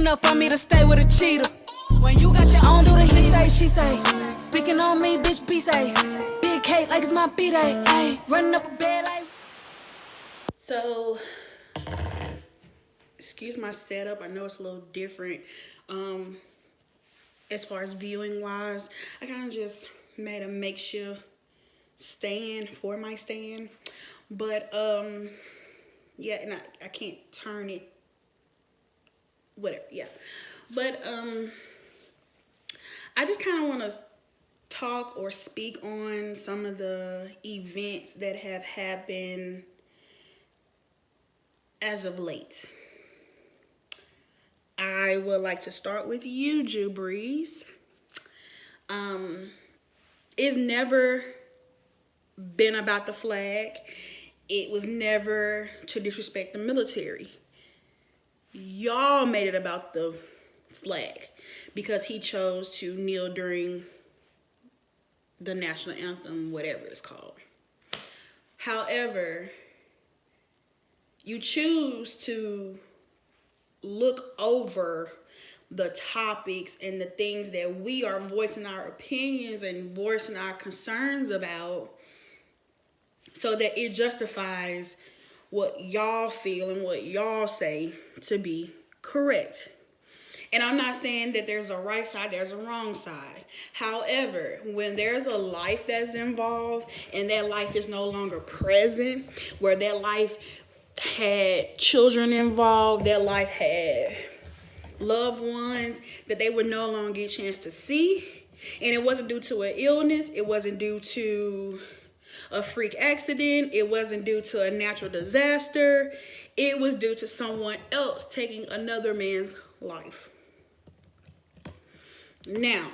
enough for me to stay with a cheater. When you got your own, do the he say, she say. Speaking on me, bitch, be say. Big cake like it's my B-day, ayy. Running up a bed like. So, excuse my setup. I know it's a little different. As far as viewing wise, I kind of just made a makeshift stand for my stand. But, yeah, and I can't turn it. Whatever, yeah. But, I just kind of want to talk or speak on some of the events that have happened as of late. I would like to start with you, Jew Breeze. It's never been about the flag. It was never to disrespect the military. Y'all made it about the flag because he chose to kneel during the national anthem, whatever it's called. However, you choose to look over the topics and the things that we are voicing our opinions and voicing our concerns about so that it justifies what y'all feel and what y'all say to be correct. And I'm not saying that there's a right side, there's a wrong side. However, when there's a life that's involved and that life is no longer present, where that life had children involved, that life had loved ones that they would no longer get a chance to see, and it wasn't due to an illness, it wasn't due to a freak accident, it wasn't due to a natural disaster, it was due to someone else taking another man's life. Now,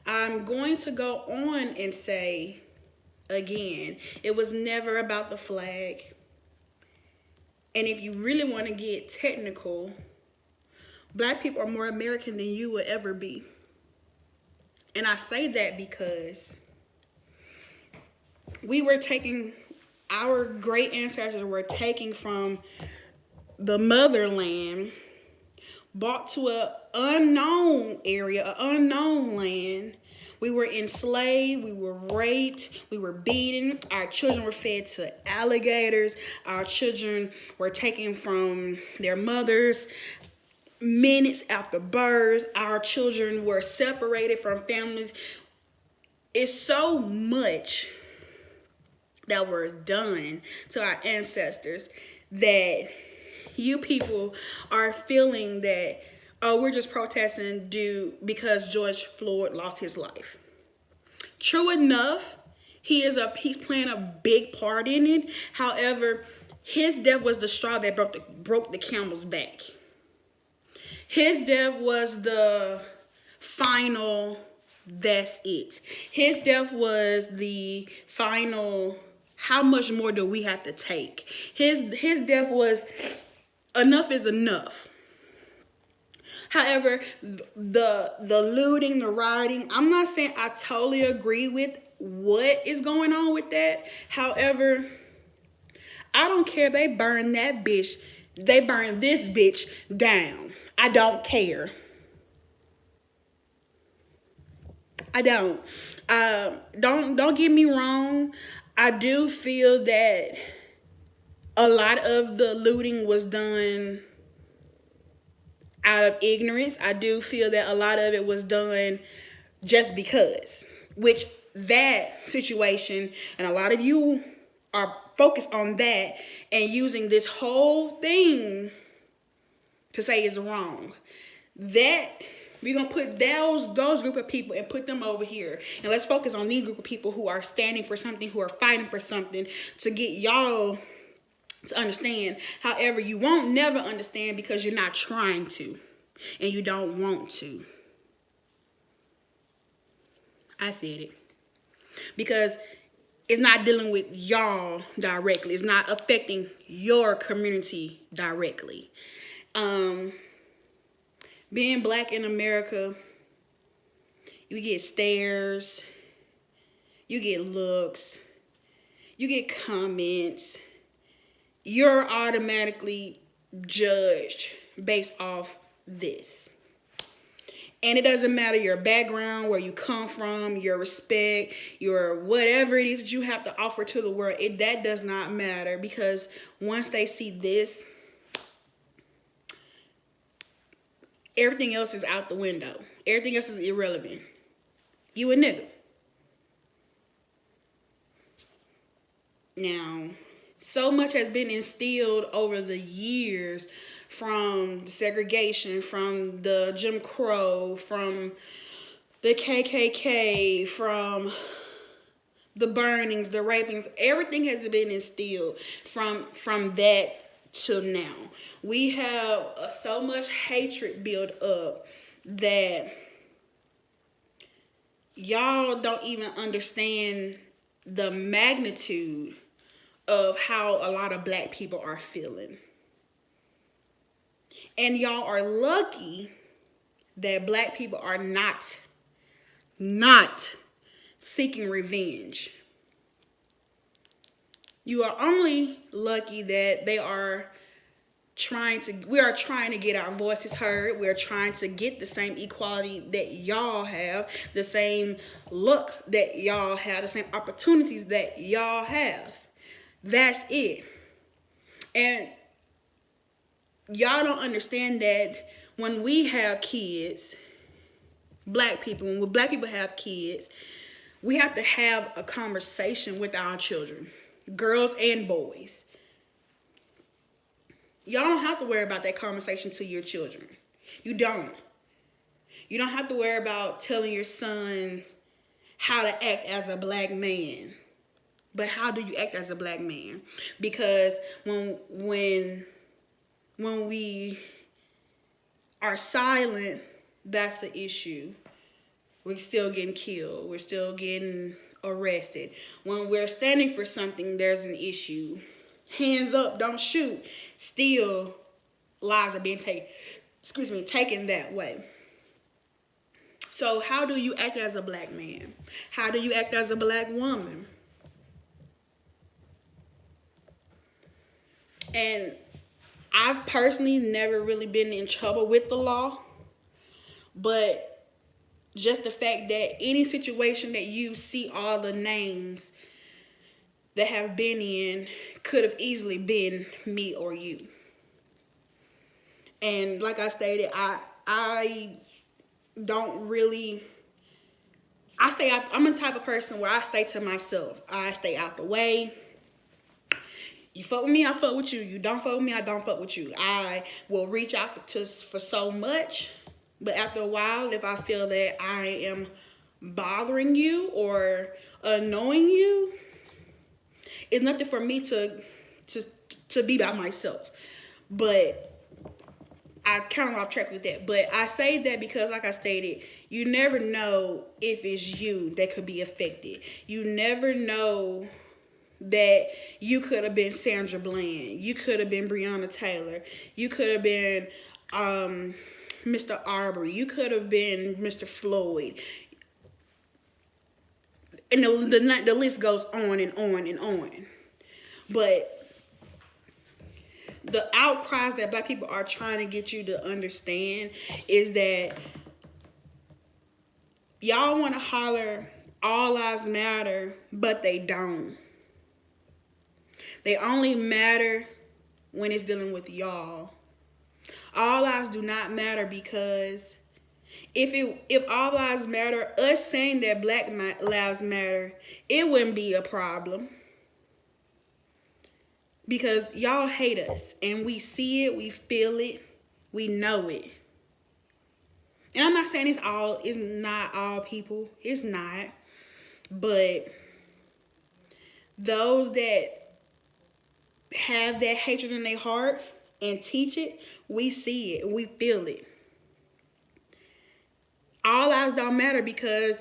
I'm going to go on and say again, it was never about the flag. And if you really want to get technical, black people are more American than you will ever be. And I say that because we were taking, our great ancestors were taking from the motherland, brought to an unknown area, an unknown land. We were enslaved, we were raped, we were beaten, our children were fed to alligators, our children were taken from their mothers minutes after birth, our children were separated from families. It's so much that was done to our ancestors that you people are feeling that, oh, we're just protesting because George Floyd lost his life. True enough, he's playing a big part in it. However, his death was the straw that broke the camel's back. His death was the final, that's it. His death was the final, how much more do we have to take? His death was, enough is enough. However, the looting, the rioting, I'm not saying I totally agree with what is going on with that. However, I don't care. They burn that bitch. They burn this bitch down. I don't care. I don't. Don't get me wrong. I do feel that a lot of the looting was done out of ignorance. I do feel that a lot of it was done just because, which that situation, and a lot of you are focused on that and using this whole thing to say is wrong. That we're gonna put those group of people and put them over here, and let's focus on these group of people who are standing for something, who are fighting for something, to get y'all to understand. However, you won't never understand because you're not trying to and you don't want to. I said it. Because it's not dealing with y'all directly. It's not affecting your community directly. Being black in America, you get stares, you get looks, you get comments. You're automatically judged based off this. And it doesn't matter your background, where you come from, your respect, your whatever it is that you have to offer to the world. That does not matter, because once they see this, everything else is out the window. Everything else is irrelevant. You a nigga. Now, so much has been instilled over the years, from segregation, from the Jim Crow, from the KKK, from the burnings, the rapings. Everything has been instilled from that to now. We have so much hatred built up that y'all don't even understand the magnitude of how a lot of black people are feeling. And y'all are lucky that black people are not seeking revenge. You are only lucky that we are trying to get our voices heard. We're trying to get the same equality that y'all have, the same look that y'all have, the same opportunities that y'all have. That's it. And y'all don't understand that when we have kids, when black people have kids, we have to have a conversation with our children, girls and boys. Y'all don't have to worry about that conversation to your children. You don't. You don't have to worry about telling your son how to act as a black man. But how do you act as a black man? Because when we are silent, that's the issue. We're still getting killed. We're still getting arrested. When we're standing for something, there's an issue. Hands up, don't shoot. Still, lives are being taken that way. So how do you act as a black man? How do you act as a black woman? And I've personally never really been in trouble with the law, but just the fact that any situation that you see all the names that have been in could have easily been me or you. And like I stated, I don't really, I'm the type of person where I stay to myself. I stay out the way. You fuck with me, I fuck with you. You don't fuck with me, I don't fuck with you. I will reach out for so much, but after a while, if I feel that I am bothering you or annoying you, it's nothing for me to be by myself. But I kind of off track with that. But I say that because, like I stated, you never know if it's you that could be affected. You never know that you could have been Sandra Bland. You could have been Breonna Taylor. You could have been Mr. Arbery. You could have been Mr. Floyd. And the list goes on and on and on. But the outcries that black people are trying to get you to understand is that y'all want to holler all lives matter, but they don't. They only matter when it's dealing with y'all. All lives do not matter, because if all lives matter, us saying that black lives matter, it wouldn't be a problem. Because y'all hate us, and we see it, we feel it, we know it. And I'm not saying it's not all people. It's not. But those that have that hatred in their heart and teach it, we see it, we feel it. All lives don't matter, because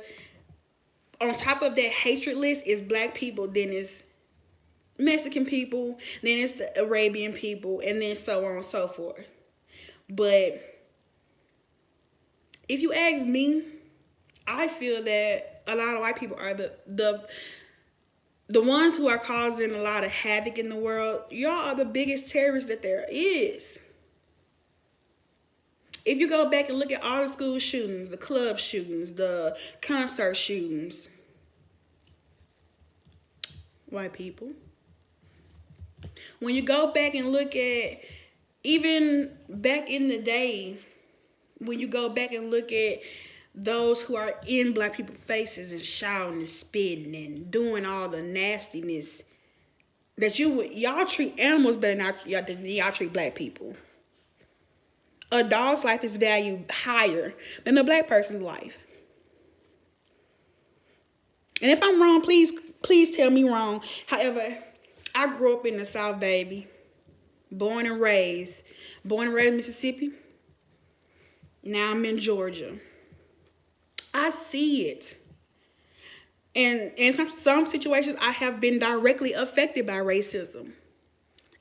on top of that hatred list is black people, then it's Mexican people, then it's the Arabian people, and then so on and so forth. But if you ask me, I feel that a lot of white people are the ones who are causing a lot of havoc in the world. Y'all are the biggest terrorists that there is. If you go back and look at all the school shootings, the club shootings, the concert shootings, white people. When you go back and look at, even back in the day, when you go back and look at those who are in black people's faces and shouting and spitting and doing all the nastiness, that y'all treat animals better than y'all treat black people. A dog's life is valued higher than a black person's life. And if I'm wrong, please tell me wrong. However, I grew up in the South, baby. Born and raised in Mississippi. Now I'm in Georgia. I see it. And in some situations, I have been directly affected by racism.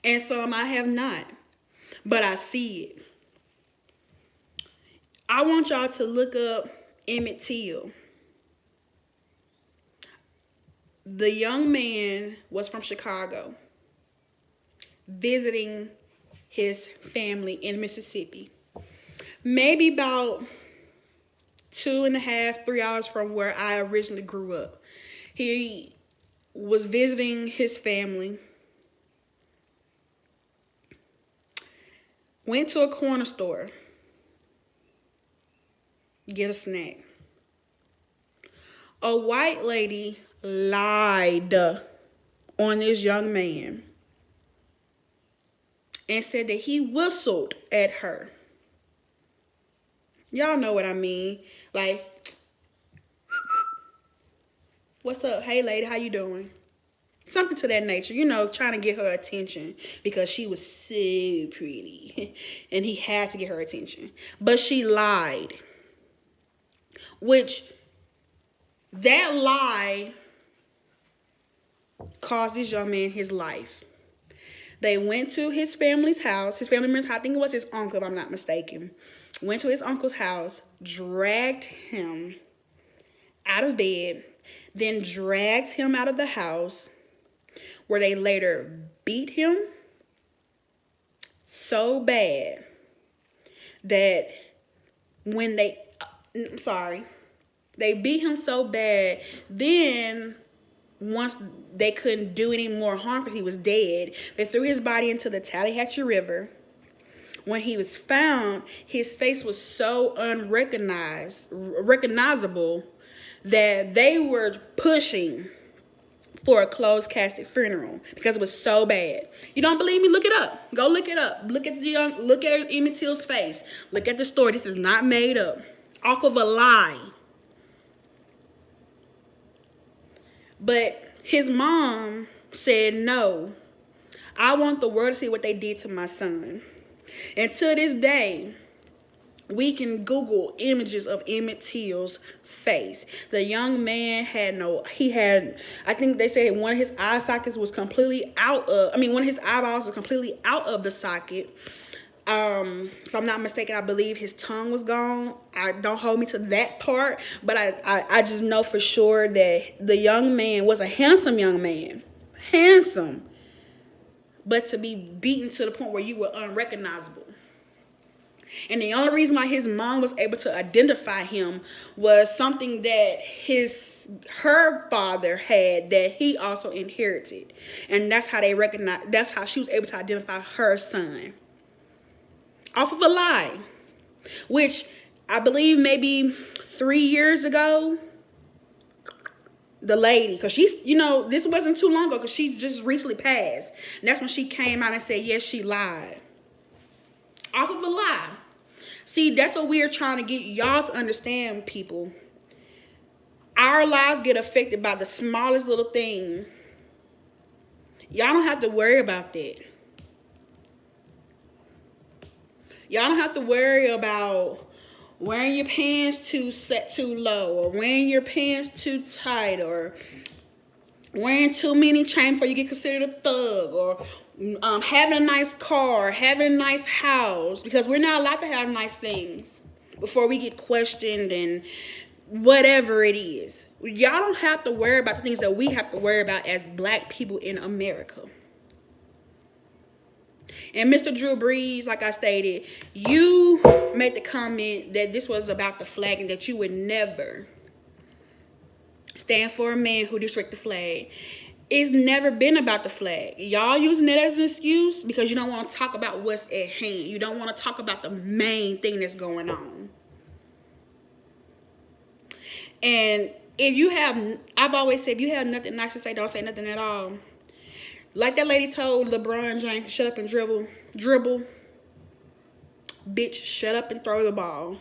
And some I have not. But I see it. I want y'all to look up Emmett Till. The young man was from Chicago, visiting his family in Mississippi. Maybe about 2.5, 3 hours from where I originally grew up. He was visiting his family. Went to a corner store. Get a snack. A white lady lied on this young man and said that he whistled at her. Y'all know what I mean. Like, what's up? Hey, lady, how you doing? Something to that nature. You know, trying to get her attention because she was so pretty. And he had to get her attention. But she lied. Which, that lie cost this young man his life. They went to his family's house. His family member's house, I think it was his uncle, if I'm not mistaken. Went to his uncle's house, dragged him out of bed, then dragged him out of the house, where they later beat him so bad that when they beat him so bad, then once they couldn't do any more harm because he was dead, they threw his body into the Tallahatchie River. When he was found, his face was so unrecognizable that they were pushing for a closed casket funeral because it was so bad. You don't believe me? Look it up. Go look it up. Look at Emmett Till's face. Look at the story. This is not made up. Off of a lie. But his mom said, no, I want the world to see what they did to my son. And to this day, we can Google images of Emmett Till's face. The young man I think they said one of his eye sockets was completely one of his eyeballs was completely out of the socket. If I'm not mistaken, I believe his tongue was gone. Don't hold me to that part, but I just know for sure that the young man was a handsome young man. Handsome. But to be beaten to the point where you were unrecognizable. And the only reason why his mom was able to identify him was something that her father had that he also inherited. And that's how she was able to identify her son. Off of a lie. Which I believe maybe 3 years ago, the lady, because this wasn't too long ago because she just recently passed. And that's when she came out and said, yes, she lied. Off of a lie. See, that's what we are trying to get y'all to understand, people. Our lives get affected by the smallest little thing. Y'all don't have to worry about that. Y'all don't have to worry about wearing your pants too low, or wearing your pants too tight, or wearing too many chains before you get considered a thug, or having a nice car, having a nice house, because we're not allowed to have nice things before we get questioned and whatever it is. Y'all don't have to worry about the things that we have to worry about as black people in America. And Mr. Drew Brees, like I stated, you made the comment that this was about the flag and that you would never stand for a man who disrespects the flag. It's never been about the flag. Y'all using it as an excuse because you don't want to talk about what's at hand. You don't want to talk about the main thing that's going on. And if you have, I've always said, if you have nothing nice to say, don't say nothing at all. Like that lady told LeBron James, shut up and dribble. Bitch, shut up and throw the ball.